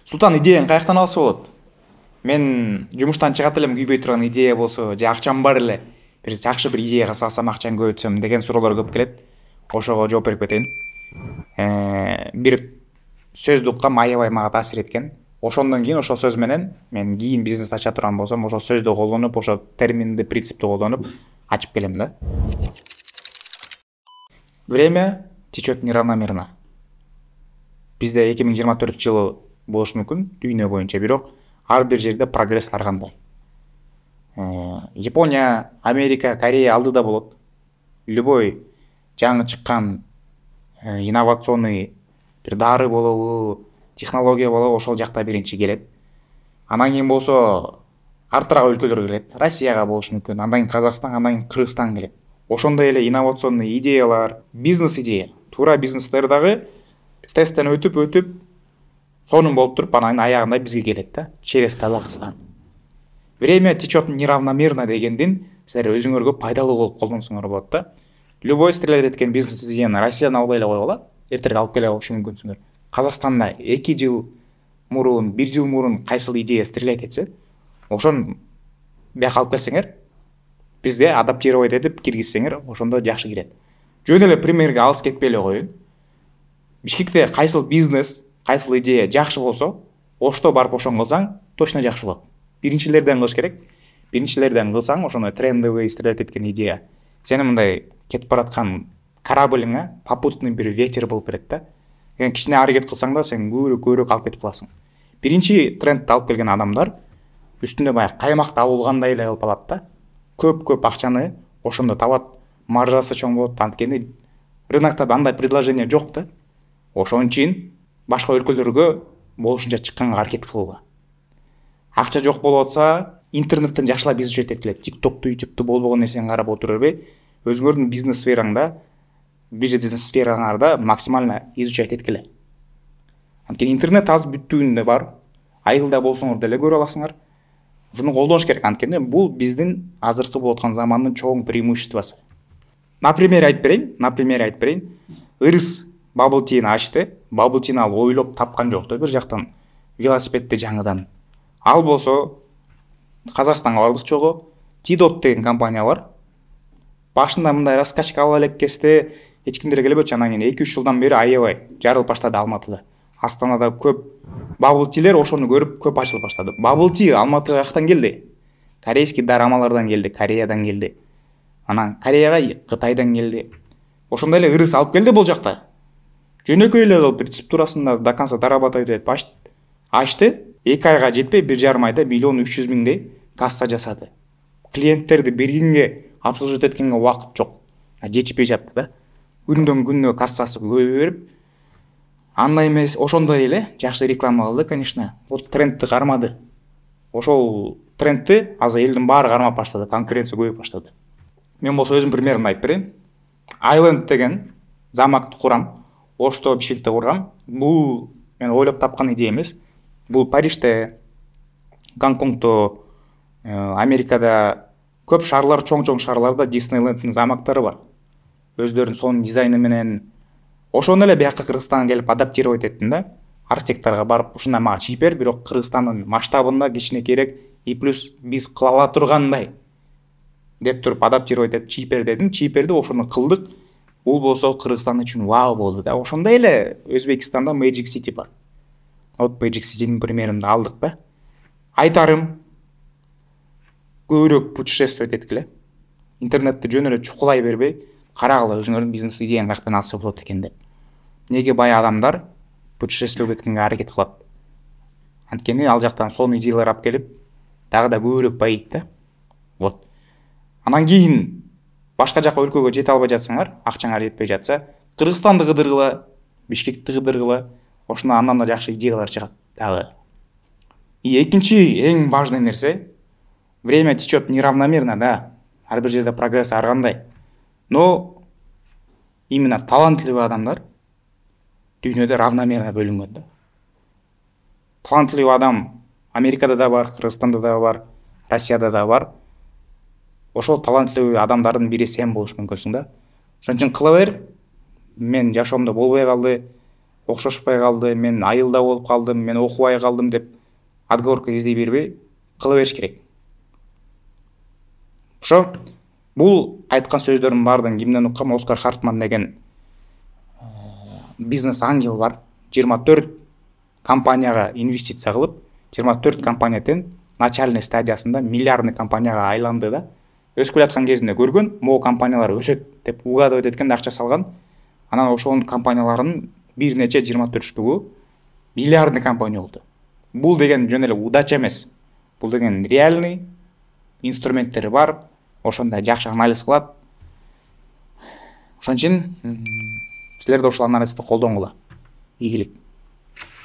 Султан, идеяң каяктан алса болот? Мен жумуштан чыгат элем күйбөй турган идея болсо, же акчам бар эле, бир жакшы бир идеяга салсам акчаны көбөйтсөм деген суроолор көп келет. Ошого жооп берип кетейин. Бир сөздү уккам, аябай мага таасир эткен. Ошондон кийин ошол сөз менен мен кийин бизнес ача турган болсом, ошол сөздү колдонуп, ошол терминди, принципти колдонуп ачып келем да. Время течет неравномерно. Бизде 2024 жылы болушу мүмкүн дүйнө боюнча, бирок ар бир жерде прогресс ар кандай. Япония, Америка, Корея алдыда болот. Любой жаңы чыккан инновационный бир дары болобу, технология болобу, ошол жакта биринчи келет. Андан кийин болсо артыраак өлкөлөр келет. Россияга болушу мүмкүн, андан кийин Казакстан, андан кийин Кыргызстан келет. Ошондой эле инновационный идеялар, бизнес идея, туура бизнестер дагы тесттен өтүп сонун болуп туруп, анан аягында бизге келет да, через Казакстан. Время течет неравномерно дегендин силер өзүңөргө пайдалуу кылып колдонсоңор болот да. Любой стрелять эткен бизнес идеяны Россиядан албай эле койгула, эртерээк алып келе алышы мүмкүнсүңөр. Казакстанда 2 жыл мурун, 1 жыл мурун кайсыл идея стрелять этсе, ошон бияка алып келсеңер, бизде адаптировать этип киргизсеңер, ошондо жакшы кирет. Жөн эле примерге алыс кетпей эле коеюн. Бишкекте кайсыл бизнес, кайсыл идея жакшы болсо, ошто барып ошону кылсаң, точно жакшы болот. Биринчилерден кылыш керек. Биринчилерден кылсаң, ошону трендовый стрелять эткен идея. Сени мындай кетип бараткан кораблиңе попутный бир ветер болуп берет да. Кичине аракет кылсаң да, сен көбүрөөк алып кетип каласың. Биринчи трендти алып келген адамдар үстүндө баягы каймакты алгандай эле кылып алат да. Көп акчаны ошондо табат, маржасы чоң болот. Анткени рынокто андай предложение жок да. Ошон үчүн башка өлкөлөргө болушунча чыкканга аракет кылууга. Акча жок болуп атса, интернеттен жакшылап изучать эткиле. TikTok'ту, YouTube'ту болбогон нерсени карап отура бербей, өзүңөрдүн бизнес сфераңда, бизнес сфераңарда максимально изучать эткиле. Анткени интернет аз бүттүүнү бар, айылда болсоңор деле көрө аласыңар. Ушуну колдош керек, анткени бул биздин азыркы болуп аткан замандын чоң преимуществосу. Например айтып берейин. Ырыс Bubble Tea'ni ачты. Bubble Tea'ni ал ойлоп тапкан жок да, бир жактан велосипедти жаңыдан. Ал болсо Казакстанга бардык чогуу, Tidot деген компания бар. Башында мындай раскачка ала элек кезде эч кимдер келбечү, анан кийин 2-3 жылдан бери аябай жарылып баштады Алматыда. Астанада көп Bubble Tea'лер ошону көрүп көп ачылып баштады. Bubble Tea Алматыга каяктан келди? Корейский дорамалардан келди, Кореядан келди. Анан Кореяга Кытайдан келди. Ошондой эле ырыс алып келди бул жакта. Жөнөкөй эле кылып рецептурасында до конца дорабатывать этип ачты. 2 айга жетпей 1,5 айда 1,3 миллион касса жасады. Клиенттерди бир күнгө обслуживать эткенге убакыт жок. Жетишпей жатты да. Күндөн күнгө кассасы көбөйө берип, андай эмес, ошондой эле жакшы реклама кылды, конечно. Вот трендти кармады. Ошол трендти азыр элдин баары кармап баштады, конкуренция көбөйүп баштады. Мен болсо өзүм примерин айтып берейин. Island деген замокты курам. Ошто Бишкекте кургам. Бул мен ойлоп тапкан идея эмес. Бул Парижде, Гонконгдо, Америкада көп шаарлар, чоң шаарларда Disneyland'дын замоктары бар. Өздөрүнүн сонун дизайны менен. Ошону эле бияка Кыргызстанга келип адаптировать эттим да. Архитекторго барып, ушундай мага чийпер, бирок Кыргызстандын масштабында кичине керек, и плюс биз кыла ала тургандай деп туруп адаптировать этип чийпер дедим. Чийперди ошону кылдык. Бул болсо Кыргызстан үчүн вау болду да. Ошондой эле Өзбекстанда Magic City бар. Вот Magic City'нин примерин алдык да. Айтарым, көбүрөөк путешествовать эткиле. Интернетти жөн эле чукулай бербей, карагыла өзүңөрдүн бизнес идеяңы каяктан алса болот экен деп. Неге бай адамдар путешествовать эткенге аракет кылат? Анткени ал жактан сонун идеялар алып келип, дагы да көбүрөөк байыйт да. Вот. Анан кийин башка жака өлкөгө жете албай жатсаңар, акчаңар жетпей жатса, Кыргызстанды кыдыргыла, Бишкекти кыдыргыла, ошондо андан да жакшы идеялар чыгат дагы. И экинчи эң важный нерсе, время течет неравномерно, да. Ар бир жерде прогресс ар кандай. Но именно талантлуу адамдар дүйнөдө равномерно бөлүнгөн да. Талантлуу адам Америкада да бар, Кыргызстанда да бар, Россияда да бар. Ошол талантлуу адамдардын бири сен болуш мүмкүнсүң да. Ошон үчүн кыла бер. Мен жашоомдо болбой калды. окшошпой калды, мен айылда болуп калдым, мен окубай калдым деп отговорка издей бербей кыла бериш керек. Ошо бул айткан сөздөрдүн баардыгын кимден уккам? Оскар Хартман деген бизнес ангел бар. 24 компанияга инвестиция кылып, 24 компаниядан начальный стадиясында миллиардный компанияга айланды да. Өсүп келаткан кезинде көргөн, могу компаниялар өсөт деп угадывать эткенде акча салган. Анан ошонун компанияларынын бир нече 24 миллиардный компания болду. Бул деген жөн эле удача эмес. Бул деген реальный инструменттери бар. Ошондо жакшы анализ кылат. Ошон үчүн силер да ошол анализди колдонгула. Ийгилик.